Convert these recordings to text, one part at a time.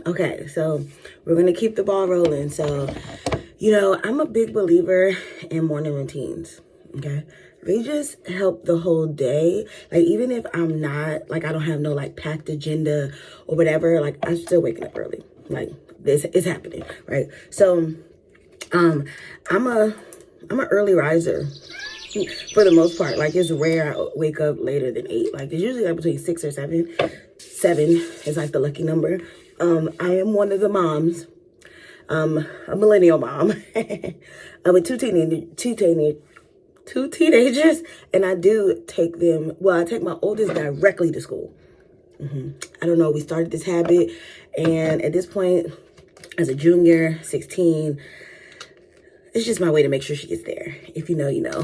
Okay, so we're gonna keep the ball rolling. So, you know, I'm a big believer in morning routines. Okay, they just help the whole day. Like, even if I'm not, like, I don't have no like packed agenda or whatever, like, I'm still waking up early. Like, this is happening, right? So, um, I'm a I'm an early riser for the most part. Like, it's rare I wake up later than 8. Like, it's usually like between 6 or 7. 7 is like the lucky number. I am one of the moms, a millennial mom, with two teenagers, and I do take them. Well, I take my oldest directly to school. I don't know. We started this habit, and at this point, as a junior, 16, it's just my way to make sure she gets there. If you know, you know.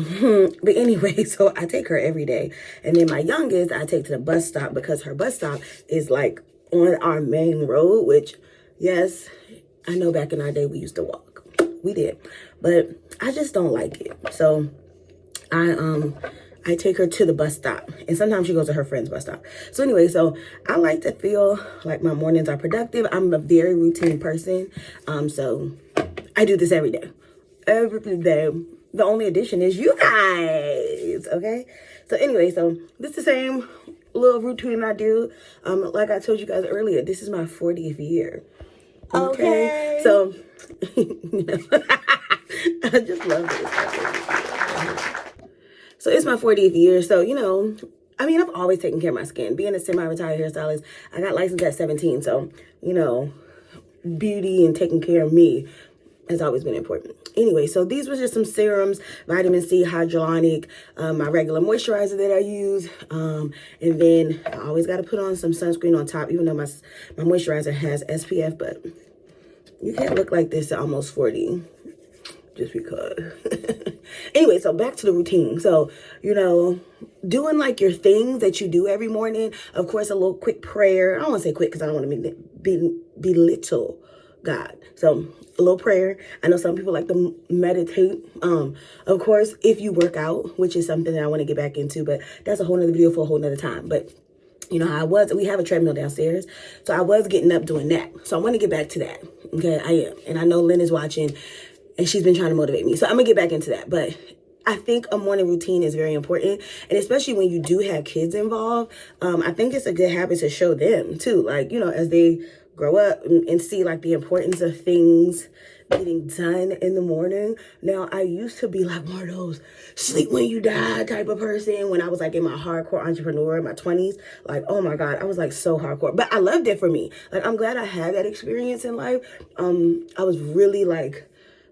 But anyway, so I take her every day. And then my youngest, I take to the bus stop because her bus stop is like on our main road, which, yes, I know back in our day we used to walk. We did. But I just don't like it. So I take her to the bus stop, and sometimes she goes to her friend's bus stop. So anyway, so I like to feel like my mornings are productive. I'm a very routine person. So I do this every day. Every day. The only addition is you guys, okay? So anyway, so this is the same little routine I do. Like I told you guys earlier, this is my 40th year. Okay. So, you know, I just love this. So it's my 40th year. So, you know, I mean, I've always taken care of my skin. Being a semi-retired hairstylist, I got licensed at 17. So, you know, beauty and taking care of me has always been important. Anyway, so these were just some serums, vitamin C, hyaluronic, my regular moisturizer that I use. And then I always got to put on some sunscreen on top, even though my moisturizer has SPF, but you can't look like this at almost 40 just because. Anyway, so back to the routine. So, you know, doing like your things that you do every morning. Of course, a little quick prayer. I don't want to say quick because I don't want to belittle God. So a little prayer. I know some people like to meditate. Of course, if you work out, which is something that I want to get back into, but that's a whole nother video for a whole nother time. But you know, we have a treadmill downstairs. So I was getting up doing that. So I want to get back to that. Okay, I am. And I know Lynn is watching and she's been trying to motivate me. So I'm gonna get back into that. But I think a morning routine is very important. And especially when you do have kids involved, I think it's a good habit to show them too. Like, you know, as they grow up and see like the importance of things getting done in the morning. Now, I used to be like one of those sleep when you die type of person when I was like in my hardcore entrepreneur in my 20s. Like, oh my God, I was like so hardcore. But I loved it for me. Like, I'm glad I had that experience in life. I was really like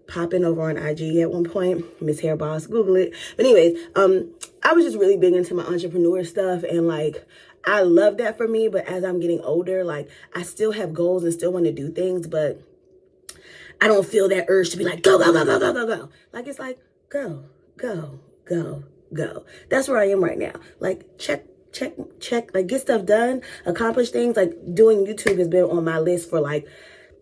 popping over on IG at one point. Miss Hair Boss, Google it. But anyways, I was just really big into my entrepreneur stuff, and like I love that for me. But as I'm getting older, like I still have goals and still want to do things, but I don't feel that urge to be like, go, go, go, go, go, go, go. Like, it's like, go, go, go, go. That's where I am right now. Like, check, like get stuff done, accomplish things. Like doing YouTube has been on my list for like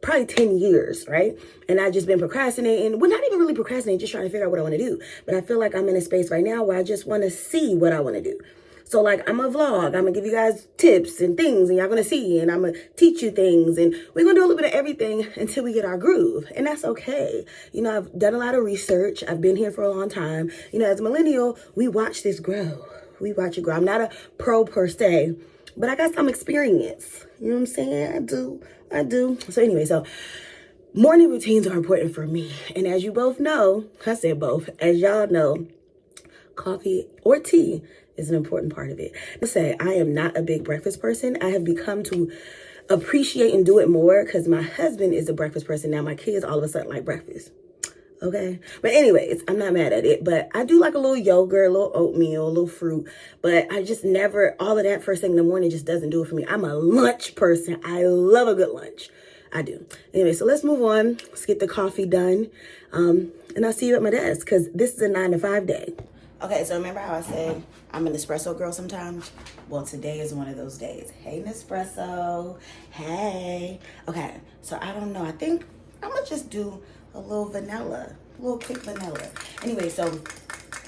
probably 10 years, right? And I've just been procrastinating. Well, not even really procrastinating, just trying to figure out what I want to do. But I feel like I'm in a space right now where I just want to see what I want to do. So like I'm a vlog, I'm gonna give you guys tips and things and y'all gonna see, and I'm gonna teach you things, and we're gonna do a little bit of everything until we get our groove. And that's okay. You know, I've done a lot of research. I've been here for a long time. You know, as a millennial, we watch this grow. We watch it grow. I'm not a pro per se, but I got some experience. You know what I'm saying? I do. So anyway, so morning routines are important for me. And as you both know, I said both, as y'all know, coffee or tea is an important part of it. To say I am not a big breakfast person. I have become to appreciate and do it more because my husband is a breakfast person. Now my kids all of a sudden like breakfast. Okay. But anyways, I'm not mad at it. But I do like a little yogurt, a little oatmeal, a little fruit. But I just never, all of that first thing in the morning just doesn't do it for me. I'm a lunch person. I love a good lunch. I do. Anyway, so let's move on. Let's get the coffee done. And I'll see you at my desk because this is a 9-to-5 day. Okay, so remember how I said I'm an espresso girl sometimes? Well, today is one of those days. Hey, Nespresso. Hey. Okay, so I don't know. I think I'm going to just do a little vanilla, a little quick vanilla. Anyway, so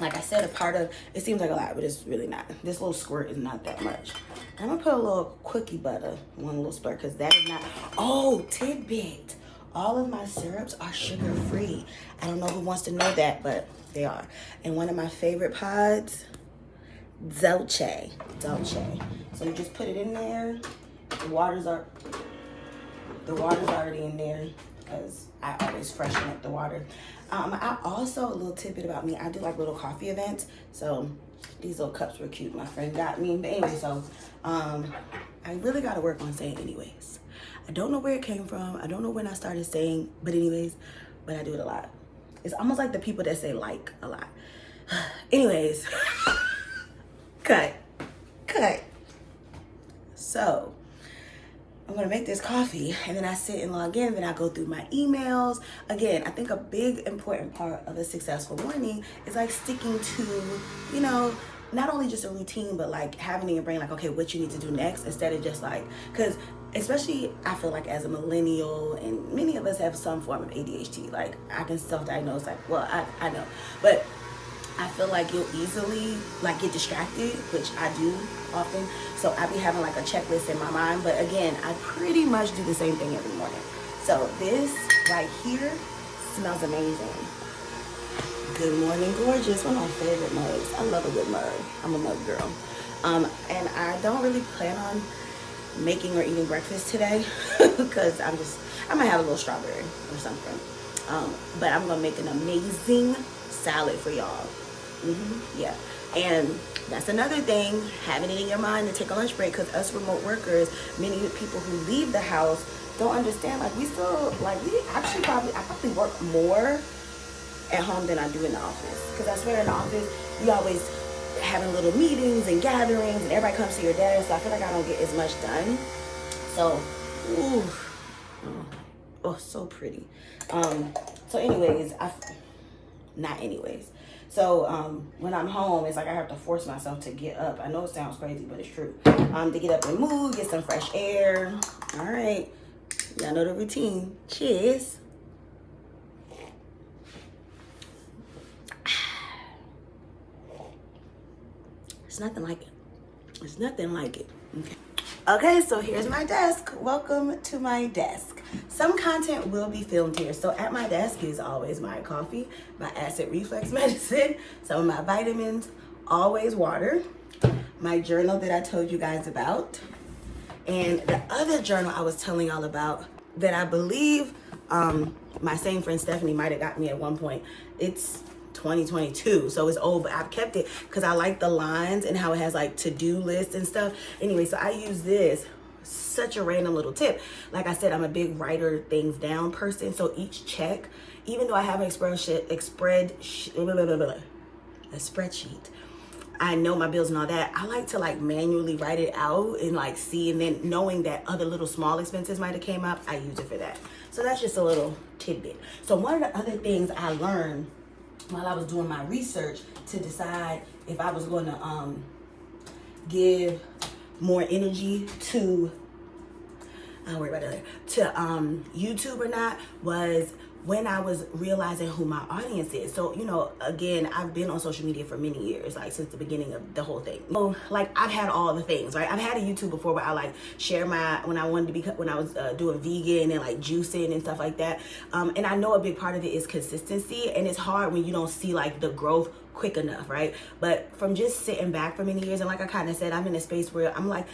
like I said, a part of, it seems like a lot, but it's really not. This little squirt is not that much. I'm gonna put a little cookie butter, one little squirt, because that is not, oh, tidbit. All of my syrups are sugar free. I don't know who wants to know that, but they are. And one of my favorite pods, Dolce. So you just put it in there. The water's already in there because I always freshen up the water. I also, a little tidbit about me, I do like little coffee events. So these little cups were cute. My friend got me. But anyway, so I really got to work on saying anyways. I don't know where it came from. I don't know when I started saying, but anyways, but I do it a lot. It's almost like the people that say like a lot. Anyways, cut. So I'm gonna make this coffee and then I sit and log in, then I go through my emails. Again, I think a big important part of a successful morning is like sticking to, you know, not only just a routine, but like having in your brain like, okay, what you need to do next, instead of just like, because especially I feel like as a millennial, and many of us have some form of ADHD, like I can self-diagnose, like, well, I know, but I feel like you'll easily like get distracted, which I do often. So I be having like a checklist in my mind. But again, I pretty much do the same thing every morning. So this right here smells amazing. Good morning, gorgeous. One of my favorite mugs. I love a good mug. I'm a mug girl. And I don't really plan on making or eating breakfast today because I might have a little strawberry or something. But I'm gonna make an amazing salad for y'all. Yeah, and that's another thing, having it in your mind to take a lunch break, because us remote workers, many people who leave the house don't understand, like we probably work more at home than I do in the office, because I swear in the office we always having little meetings and gatherings and everybody comes to your desk, so I feel like I don't get as much done. So so pretty. So when I'm home, it's like I have to force myself to get up. I know it sounds crazy, but it's true. To get up and move, get some fresh air. All right, y'all know the routine. Cheers. It's nothing like it. Okay, so here's my desk. Welcome to my desk. Some content will be filmed here. So at my desk is always my coffee, my acid reflux medicine, some of my vitamins, always water, my journal that I told you guys about, and the other journal I was telling y'all about that I believe my same friend Stephanie might have got me at one point. It's 2022, so it's old, but I've kept it because I like the lines and how it has like to-do lists and stuff. Anyway, so I use this. Such a random little tip. Like I said, I'm a big writer things down person, so each check, even though I have a spreadsheet, I know my bills and all that, I like to like manually write it out and like see, and then knowing that other little small expenses might have came up, I use it for that. So that's just a little tidbit. So one of the other things I learned while I was doing my research to decide if I was going to give more energy to, I'll worry about that later, to YouTube or not, was when I was realizing who my audience is. So, you know, again, I've been on social media for many years, like since the beginning of the whole thing. So, like, I've had all the things, right? I've had a YouTube before where I like share when I was doing vegan and like juicing and stuff like that. And I know a big part of it is consistency, and it's hard when you don't see like the growth quick enough, right? But from just sitting back for many years, and like I kind of said, I'm in a space where I'm like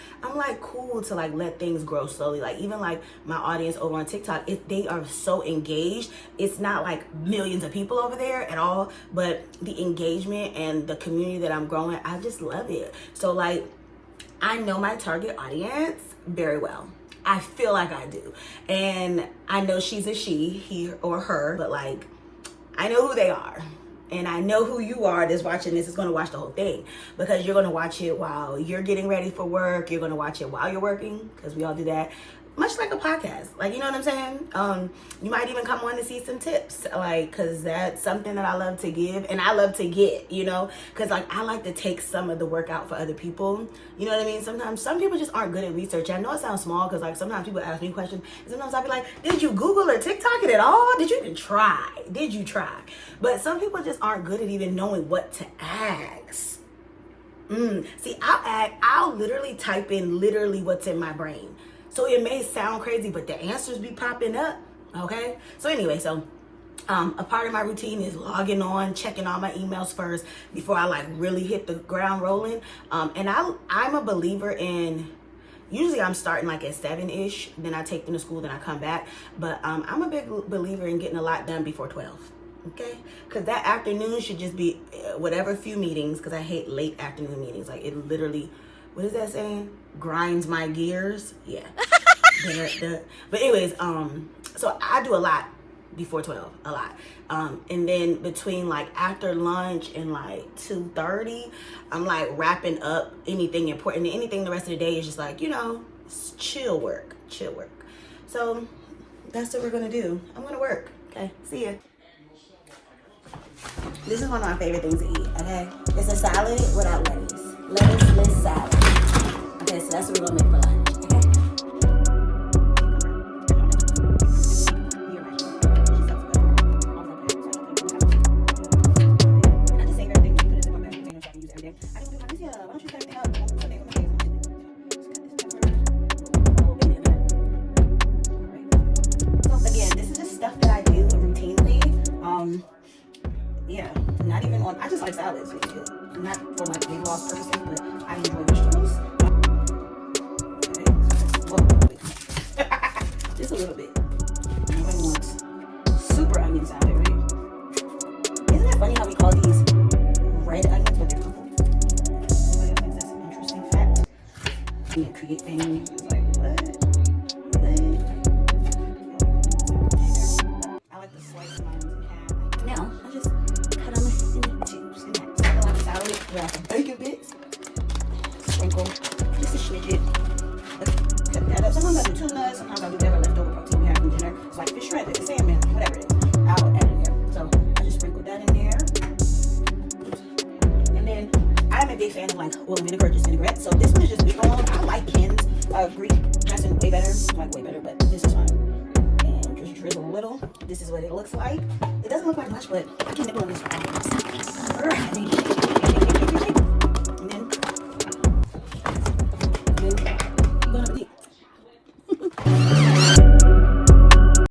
cool to like let things grow slowly. Like even like my audience over on TikTok, they are so engaged. It's not like millions of people over there at all, but the engagement and the community that I'm growing, I just love it. So like, I know my target audience very well. I feel like I do. And I know she's a she, he or her, but like, I know who they are. And I know who you are that's watching this is going to watch the whole thing, because you're going to watch it while you're getting ready for work. You're going to watch it while you're working, because we all do that. much like a podcast, like, you know what I'm saying? You might even come on to see some tips, like, because that's something that I love to give and I love to get, you know, because like I like to take some of the work out for other people, you know what I mean? Sometimes some people just aren't good at research. I know it sounds small because like sometimes people ask me questions and sometimes I'll be like, did you Google or TikTok it at all? Did you even try? Did you try? But some people just aren't good at even knowing what to ask. See, I'll literally type in literally what's in my brain. So it may sound crazy, but the answers be popping up, okay? So anyway, a part of my routine is logging on, checking all my emails first before I like really hit the ground rolling. And I'm a believer in, usually I'm starting like at 7-ish, then I take them to school, then I come back. But I'm a big believer in getting a lot done before 12. Okay, because that afternoon should just be whatever few meetings, because I hate late afternoon meetings. Like it literally, what is that saying? Grinds my gears. Yeah. But anyways, so I do a lot before 12, a lot. And then between like after lunch and like 2:30, I'm like wrapping up anything important. Anything the rest of the day is just like, you know, chill work. So that's what we're gonna do. I'm gonna work. Okay, see ya. This is one of my favorite things to eat, okay? It's a salad without lettuce. Lettuce-less salad. Okay, so that's what we're gonna make for lunch, okay? I just saved everything you put it in my bag so I can use everything. I didn't do my this why don't you set everything up? So again, this is just stuff that I do routinely. Yeah, not even on, I just like salads, not for like weight loss purposes, but I enjoy vegetables. Okay. Just a little bit. Nobody wants super onion salad, right? Isn't that funny how we call these red onions, but they're purple? Anybody else thinks that's an interesting fact? You create things like what? I like to slice mine in half. Now, I just cut them into tubes and that. I like salad, grab some bacon bits, sprinkle just a smidget. Cut that up. Sometimes I do tuna, sometimes I do whatever leftover protein we have from dinner. It's like fish shredded, salmon, whatever it is. I'll add it there. So I just sprinkle that in there. And then I'm a big fan of like oil and vinegar, just vinaigrette. So this one is just big on. I like Ken's Greek dressing way better, but this is fine. And just drizzle a little. This is what it looks like. It doesn't look like much, but I can nibble on this for hours. Alright.